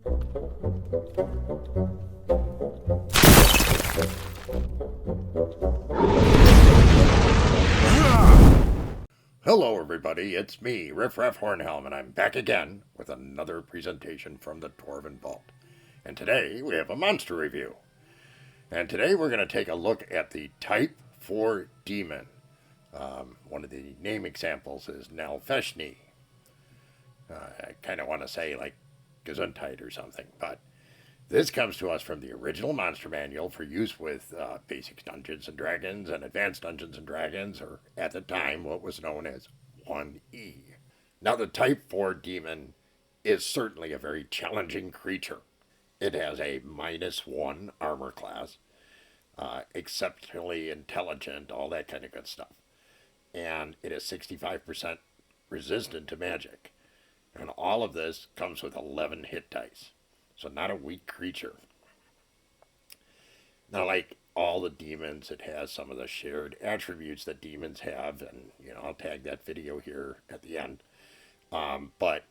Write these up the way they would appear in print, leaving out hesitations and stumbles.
Hello everybody, it's me, Riff Raff Hornhelm, and I'm back again with another presentation from the Dwarven Vault. And today we have a monster review. And today we're going to take a look at the Type 4 Demon. One of the name examples is NALFESHNEE. I kind of want to say like Gesundheit or something, but this comes to us from the original monster manual for use with basic Dungeons & Dragons and Advanced Dungeons & Dragons, or at the time what was known as 1E. Now the Type 4 Demon is certainly a very challenging creature. It has a -1 armor class, exceptionally intelligent, all that kind of good stuff. And it is 65% resistant to magic. And all of this comes with 11 hit dice. So not a weak creature. Now, like all the demons, it has some of the shared attributes that demons have, and I'll tag that video here at the end. But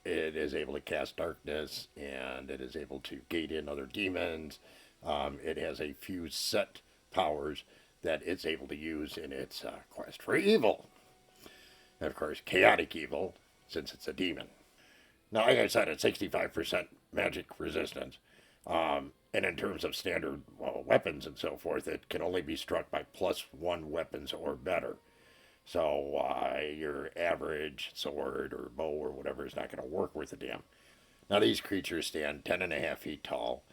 it is able to cast darkness, and it is able to gate in other demons. It has a few set powers that it's able to use in its quest for evil. And of course, chaotic evil, since it's a demon. Now, like I said, it's 65% magic resistance. And in terms of standard weapons and so forth, it can only be struck by +1 weapons or better. So your average sword or bow or whatever is not going to work worth a damn. Now, these creatures stand 10.5 feet tall,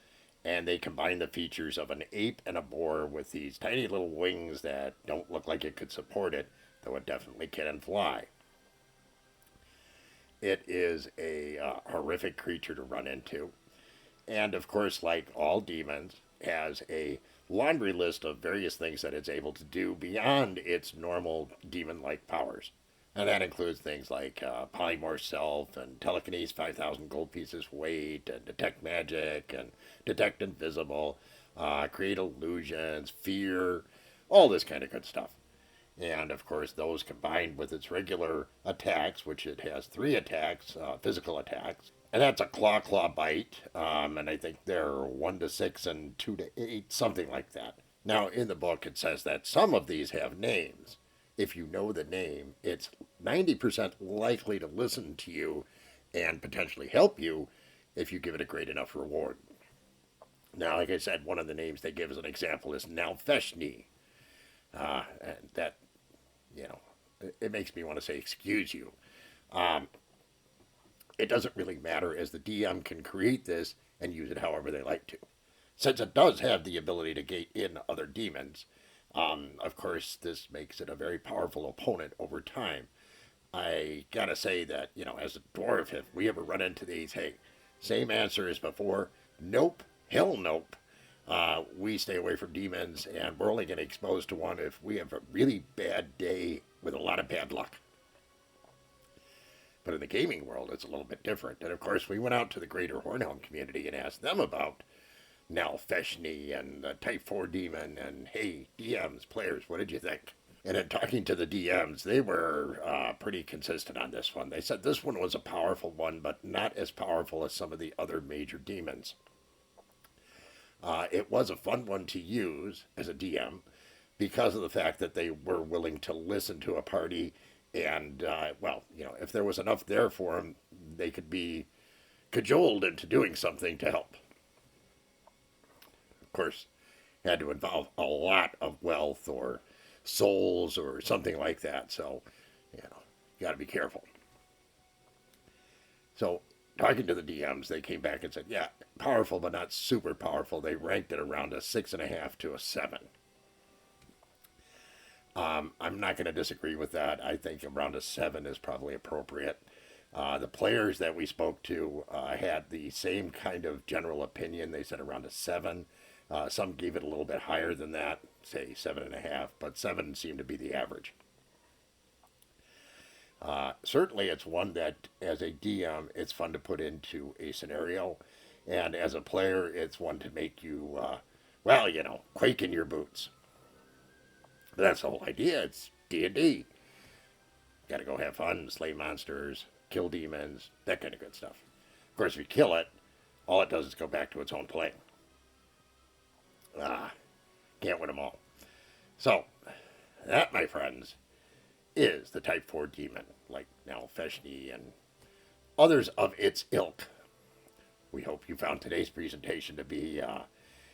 and they combine the features of an ape and a boar with these tiny little wings that don't look like it could support it, though it definitely can fly. It is a horrific creature to run into. And of course, like all demons, has a laundry list of various things that it's able to do beyond its normal demon-like powers. And that includes things like polymorph self and telekinesis 5,000 gold pieces weight, and detect magic and detect invisible, create illusions, fear, all this kind of good stuff. And of course, those combined with its regular attacks, which it has 3 attacks, physical attacks. And that's a claw bite, and I think they're 1 to 6 and 2 to 8, something like that. Now, in the book, it says that some of these have names. If you know the name, it's 90% likely to listen to you and potentially help you if you give it a great enough reward. Now, like I said, one of the names they give as an example is NALFESHNEE. And that, it makes me want to say, excuse you. It doesn't really matter, as the DM can create this and use it however they like to. Since it does have the ability to gate in other demons, of course, this makes it a very powerful opponent over time. I gotta say that, as a dwarf, if we ever run into these, hey, same answer as before, nope, hell nope. We stay away from demons, and we're only going to expose to one if we have a really bad day with a lot of bad luck. But in the gaming world, it's a little bit different. And of course, we went out to the greater Hornhelm community and asked them about NALFESHNEE and the Type 4 Demon, and hey, DMs, players, what did you think? And in talking to the DMs, they were pretty consistent on this one. They said this one was a powerful one, but not as powerful as some of the other major demons. It was a fun one to use as a DM because of the fact that they were willing to listen to a party, and, if there was enough there for them, they could be cajoled into doing something to help. Of course, it had to involve a lot of wealth or souls or something like that, so, you got to be careful. So, talking to the DMs, they came back and said, yeah, powerful, but not super powerful. They ranked it around a 6.5 to a 7. I'm not going to disagree with that. I think around a 7 is probably appropriate. The players that we spoke to had the same kind of general opinion. They said around a 7. Some gave it a little bit higher than that, say 7.5, but 7 seemed to be the average. Certainly it's one that, as a DM, it's fun to put into a scenario, and as a player, it's one to make you, quake in your boots. That's the whole idea. It's D&D. Got to go have fun, slay monsters, kill demons, that kind of good stuff. Of course, if you kill it, all it does is go back to its own plane. Can't win them all. So, that, my friends, is the Type 4 demon, like NALFESHNEE and others of its ilk. We hope you found today's presentation to be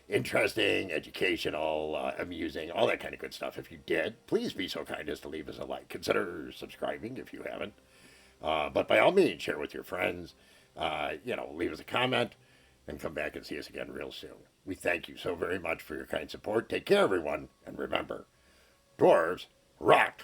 interesting, educational, amusing, all that kind of good stuff. If you did, please be so kind as to leave us a like. Consider subscribing if you haven't. But by all means, share with your friends. Leave us a comment and come back and see us again real soon. We thank you so very much for your kind support. Take care, everyone. And remember, dwarves rock!